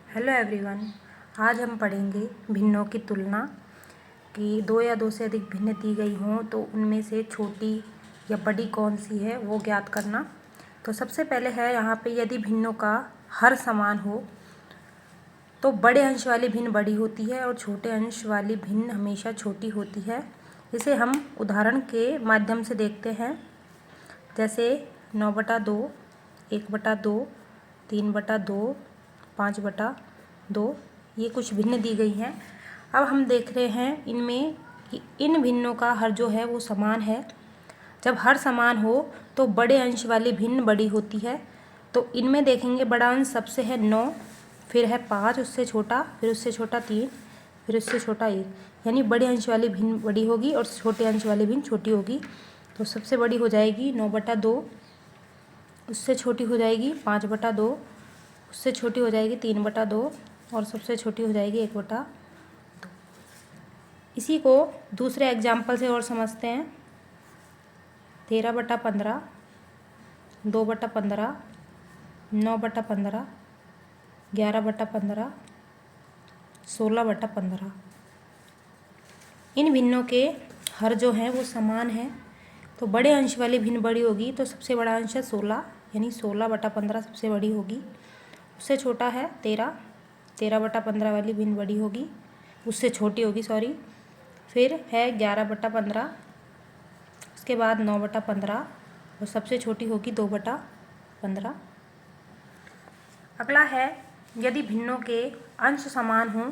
Hello everyone. आज हम पढ़ेंगे भिन्नों की तुलना कि दो या दो से अधिक भिन्न दी गई हों तो उनमें से छोटी या बड़ी कौन सी है वो ज्ञात करना। तो सबसे पहले है यहाँ पे, यदि भिन्नों का हर समान हो तो बड़े अंश वाली भिन्न बड़ी होती है और छोटे अंश वाली भिन्न हमेशा छोटी होती है। इसे हम उदाहरण के माध्यम से देखते हैं, जैसे 9/2, 1/2, 3/2, 5/2, ये कुछ भिन्न दी गई हैं। अब हम देख रहे हैं इनमें कि इन भिन्नों का हर जो है वो समान है। जब हर समान हो तो बड़े अंश वाली भिन्न बड़ी होती है। तो इनमें देखेंगे बड़ा अंश सबसे है 9, फिर है 5, उससे छोटा, फिर उससे छोटा 3, फिर उससे छोटा 1, यानी बड़े अंश वाली भिन्न बड़ी होगी और छोटे अंश वाली भिन्न छोटी होगी। तो सबसे बड़ी हो जाएगी 9/2, उससे छोटी हो जाएगी 5/2, उससे छोटी हो जाएगी 3/2 और सबसे छोटी हो जाएगी 1/2। इसी को दूसरे एग्जाम्पल से और समझते हैं। 13/15, 2/15, 9/15, 11/15, 16/15। इन भिन्नों के हर जो हैं वो समान हैं। तो बड़े अंश वाली भिन्न बड़ी होगी तो सबसे बड़ा अंश है 16, यानी 16/15 सबसे बड़ी होगी। उससे छोटा है 13, 13/15 वाली भिन्न बड़ी होगी, उससे छोटी होगी, सॉरी। फिर है 11/15, उसके बाद 9/15 और सबसे छोटी होगी 2/15। अगला है, यदि भिन्नों के अंश समान हों,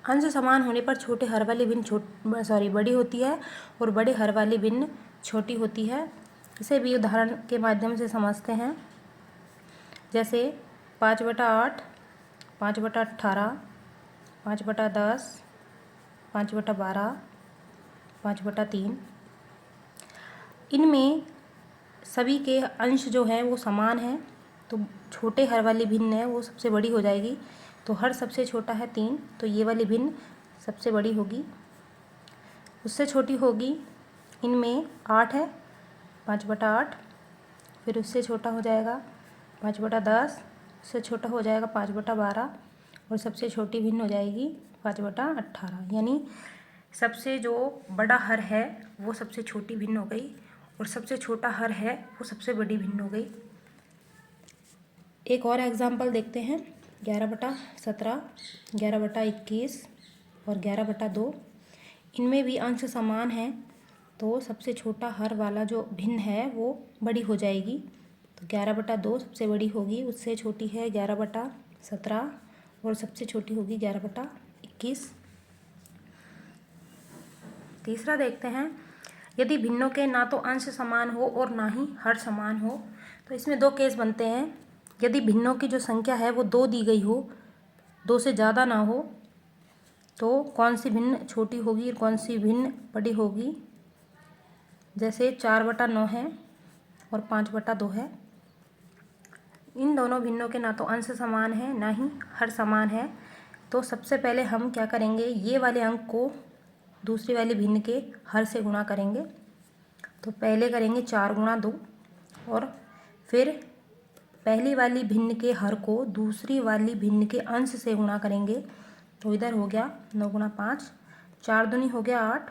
अंश समान होने पर छोटे हर वाली भिन्न बड़ी होती है और बड़े हर वाली भिन्न छोटी होती है। इसे भी उदाहरण के माध्यम से समझते हैं, जैसे 5/8, 5/18, 5/10, 5/12, 5/3। इनमें सभी के अंश जो हैं वो समान हैं। तो छोटे हर वाली भिन्न है वो सबसे बड़ी हो जाएगी। तो हर सबसे छोटा है 3, तो ये वाली भिन्न सबसे बड़ी होगी। उससे छोटी होगी, इनमें 8 है, 5/8, फिर उससे छोटा हो जाएगा 5/10, उससे छोटा हो जाएगा 5/12 और सबसे छोटी भिन्न हो जाएगी 5/18। यानी सबसे जो बड़ा हर है वो सबसे छोटी भिन्न हो गई और सबसे छोटा हर है वो सबसे बड़ी भिन्न हो गई। एक और एग्जाम्पल देखते हैं, 11/17, 11/21 और 11/2। इनमें भी अंश समान हैं तो सबसे छोटा हर वाला जो भिन्न है वो बड़ी हो जाएगी। तो 11/2 सबसे बड़ी होगी, उससे छोटी है 11/17 और सबसे छोटी होगी 11/21। तीसरा देखते हैं, यदि भिन्नों के ना तो अंश समान हो और ना ही हर समान हो। तो इसमें दो केस बनते हैं। यदि भिन्नों की जो संख्या है वो 2 दी गई हो, 2 से ज़्यादा ना हो, तो कौन सी भिन्न छोटी होगी और कौन सी भिन्न बड़ी होगी। जैसे 4/9 है और 5/2 है। इन दोनों भिन्नों के ना तो अंश समान है ना ही हर समान है। तो सबसे पहले हम क्या करेंगे, ये वाले अंक को दूसरी वाली भिन्न के हर से गुणा करेंगे। तो पहले करेंगे 4×2 और फिर पहली वाली भिन्न के हर को दूसरी वाली भिन्न के अंश से गुणा करेंगे। तो इधर हो गया 9×5, 4 दूनी हो गया 8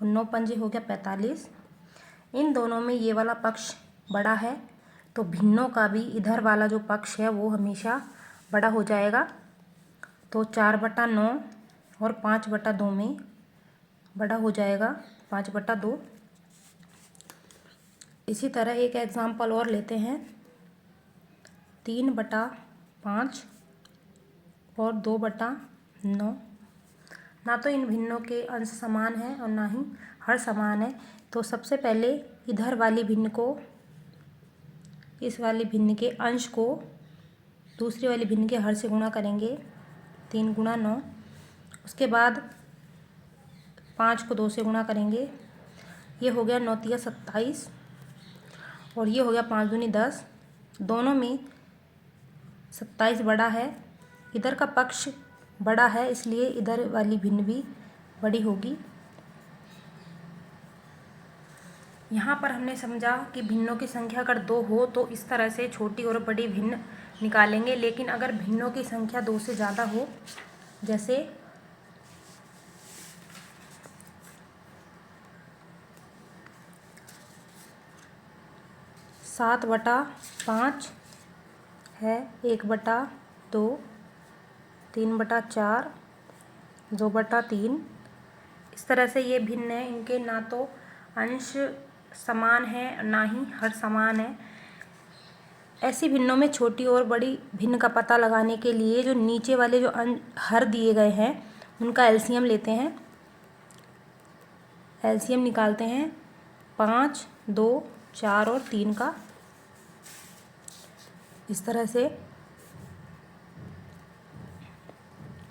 और 9 पंजे हो गया 45। इन दोनों में ये वाला पक्ष बड़ा है तो भिन्नों का भी इधर वाला जो पक्ष है वो हमेशा बड़ा हो जाएगा। तो 4/9 और 5/2 में बड़ा हो जाएगा 5/2। इसी तरह एक एग्जाम्पल और लेते हैं, 3/5 और 2/9। ना तो इन भिन्नों के अंश समान है और ना ही हर समान है। तो सबसे पहले इधर वाली भिन्न को, इस वाली भिन्न के अंश को दूसरी वाली भिन्न के हर से गुणा करेंगे, 3×9। उसके बाद 5 को 2 से गुणा करेंगे, ये हो गया 9×3 27 और ये हो गया 5 दूनी 10। दोनों में 27 बड़ा है, इधर का पक्ष बड़ा है इसलिए इधर वाली भिन्न भी बड़ी होगी। यहाँ पर हमने समझा कि भिन्नों की संख्या अगर 2 हो तो इस तरह से छोटी और बड़ी भिन्न निकालेंगे। लेकिन अगर भिन्नों की संख्या 2 से ज़्यादा हो, जैसे 7/5 है, 1/2, 3/4, 2/3, इस तरह से ये भिन्न है। इनके ना तो अंश समान है ना ही हर समान है। ऐसी भिन्नों में छोटी और बड़ी भिन्न का पता लगाने के लिए जो नीचे वाले जो हर दिए गए हैं उनका एलसीएम लेते हैं। एलसीएम निकालते हैं 5, 2, 4 और 3 का। इस तरह से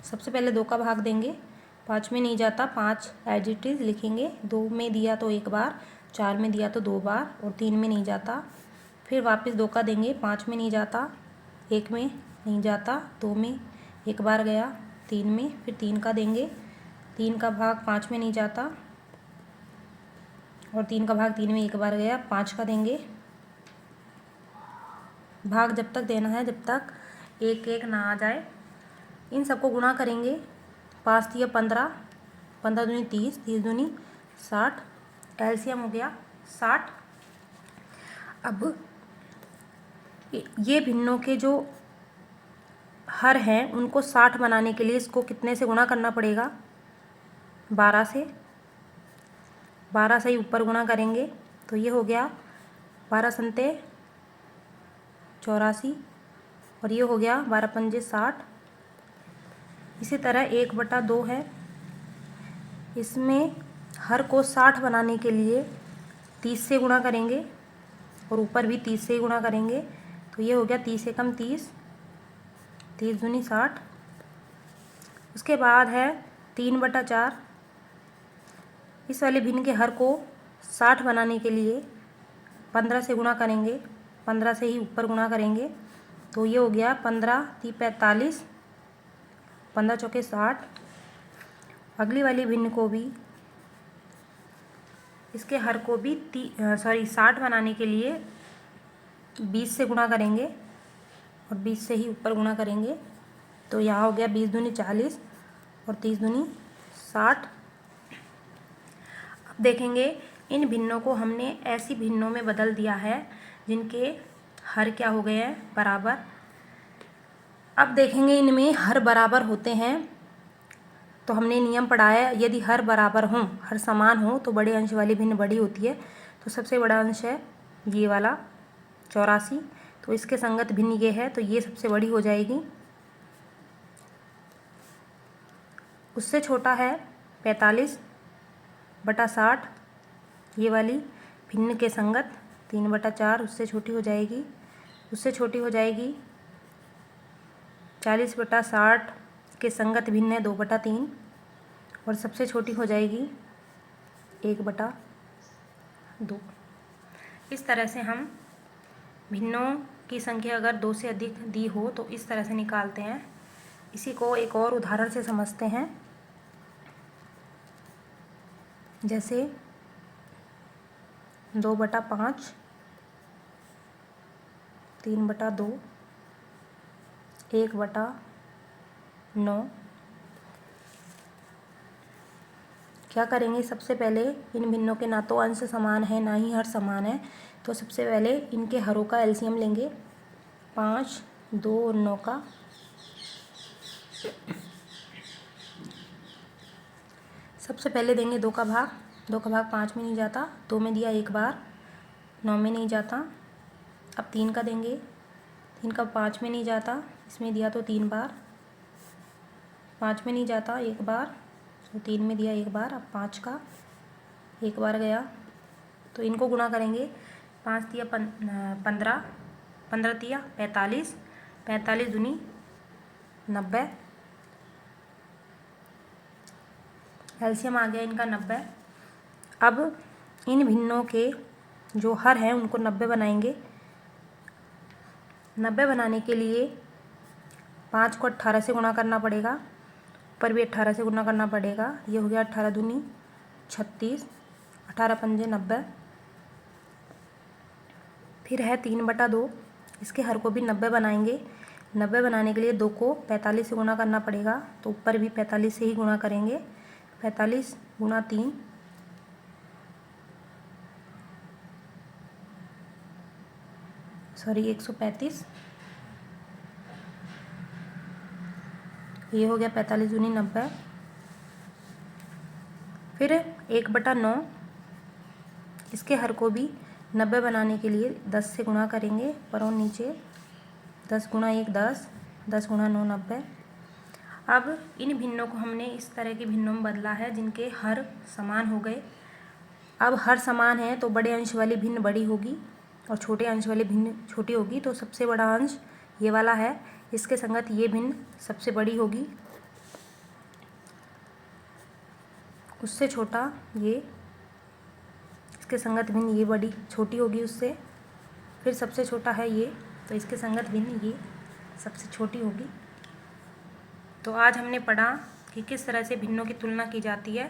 सबसे पहले 2 का भाग देंगे, 5 में नहीं जाता, 5 एज इट इज़ लिखेंगे। 2 में दिया तो 1 बार, 4 में दिया तो 2 बार और 3 में नहीं जाता। फिर वापस 2 का देंगे, 5 में नहीं जाता, 1 में नहीं जाता, 2 में 1 बार गया, 3 में, फिर 3 का देंगे, 3 का भाग 5 में नहीं जाता और 3 का भाग 3 में 1 बार गया, 5 का देंगे। भाग जब तक देना है जब तक 1 1 ना आ जाए। इन सबको गुणा करेंगे, 5 दिया 15, 15 दूनी 30, 30 दूनी 60, एलसीएम हो गया 60। अब ये भिन्नों के जो हर हैं उनको 60 बनाने के लिए इसको कितने से गुणा करना पड़ेगा? 12 से। 12 से ही ऊपर गुणा करेंगे तो ये हो गया 12 संते 84 और ये हो गया 12 पंजे 60। इसी तरह 1/2 है, इसमें हर को 60 बनाने के लिए 30 से गुणा करेंगे और ऊपर भी 30 से ही गुणा करेंगे तो ये हो गया 30 एकम 30, 30 दूनी 60। उसके बाद है 3/4। इस वाले भिन्न के हर को 60 बनाने के लिए 15 से गुणा करेंगे, 15 से ही ऊपर गुणा करेंगे तो ये हो गया 15 × 45, 15 चौके 60। अगली वाली भिन्न को भी इसके हर को भी 60 बनाने के लिए 20 से गुणा करेंगे और 20 से ही ऊपर गुणा करेंगे तो यहाँ हो गया 20 दूनी 40 और 30 दूनी 60। अब देखेंगे इन भिन्नों को हमने ऐसी भिन्नों में बदल दिया है जिनके हर क्या हो गए हैं? बराबर। अब देखेंगे इनमें हर बराबर होते हैं तो हमने नियम पढ़ा है, यदि हर बराबर हों, हर समान हो तो बड़े अंश वाली भिन्न बड़ी होती है। तो सबसे बड़ा अंश है ये वाला 84, तो इसके संगत भिन्न ये है तो ये सबसे बड़ी हो जाएगी। उससे छोटा है 45/60, ये वाली भिन्न के संगत 3/4, उससे छोटी हो जाएगी। उससे छोटी हो जाएगी 40/60 के संगत भिन्न है 2/3 और सबसे छोटी हो जाएगी 1/2। इस तरह से हम भिन्नों की संख्या अगर 2 से अधिक दी हो तो इस तरह से निकालते हैं। इसी को एक और उदाहरण से समझते हैं। जैसे 2/5, 3/2, 1/9। क्या करेंगे? सबसे पहले इन भिन्नों के ना तो अंश समान है ना ही हर समान है तो सबसे पहले इनके हरों का एलसीएम लेंगे, 5, 2 और 9 का। सबसे पहले देंगे 2 का भाग, 2 का भाग 5 में नहीं जाता, 2 में दिया 1 बार, 9 में नहीं जाता। अब 3 का देंगे, 3 का 5 में नहीं जाता, इसमें दिया तो 3 बार, 5 में नहीं जाता 1 बार, तो 3 में दिया 1 बार। अब 5 का 1 बार गया तो इनको गुणा करेंगे, 5 दिया 15, 15 दिया 45, 45 दूनी 90, एलसीएम आ गया इनका 90। अब इन भिन्नों के जो हर हैं उनको 90 बनाएंगे। 90 बनाने के लिए 5 को 18 से गुणा करना पड़ेगा, ऊपर भी 18 से गुणा करना पड़ेगा। ये हो गया 18 दूनी 36, 18 पंजे 90। फिर है 3/2, इसके हर को भी 90 बनाएंगे। 90 बनाने के लिए 2 को 45 से गुणा करना पड़ेगा, तो ऊपर भी 45 से ही गुणा करेंगे। 45 गुणा 3 135, ये हो गया 45 दूनी 90। फिर 1/9, इसके हर को भी 90 बनाने के लिए 10 से गुणा करेंगे, ऊपर और नीचे। 10 गुणा 1 10, 10 गुणा 9 90। अब इन भिन्नों को हमने इस तरह के भिन्नों में बदला है जिनके हर समान हो गए। अब हर समान है तो बड़े अंश वाली भिन्न बड़ी होगी और छोटे अंश वाली भिन्न छोटी होगी। तो सबसे बड़ा अंश ये वाला है, इसके संगत ये भिन्न सबसे बड़ी होगी, उससे छोटा ये, इसके संगत भिन्न ये बड़ी छोटी होगी उससे। फिर सबसे छोटा है ये, तो इसके संगत भिन्न ये सबसे छोटी होगी। तो आज हमने पढ़ा कि किस तरह से भिन्नों की तुलना की जाती है।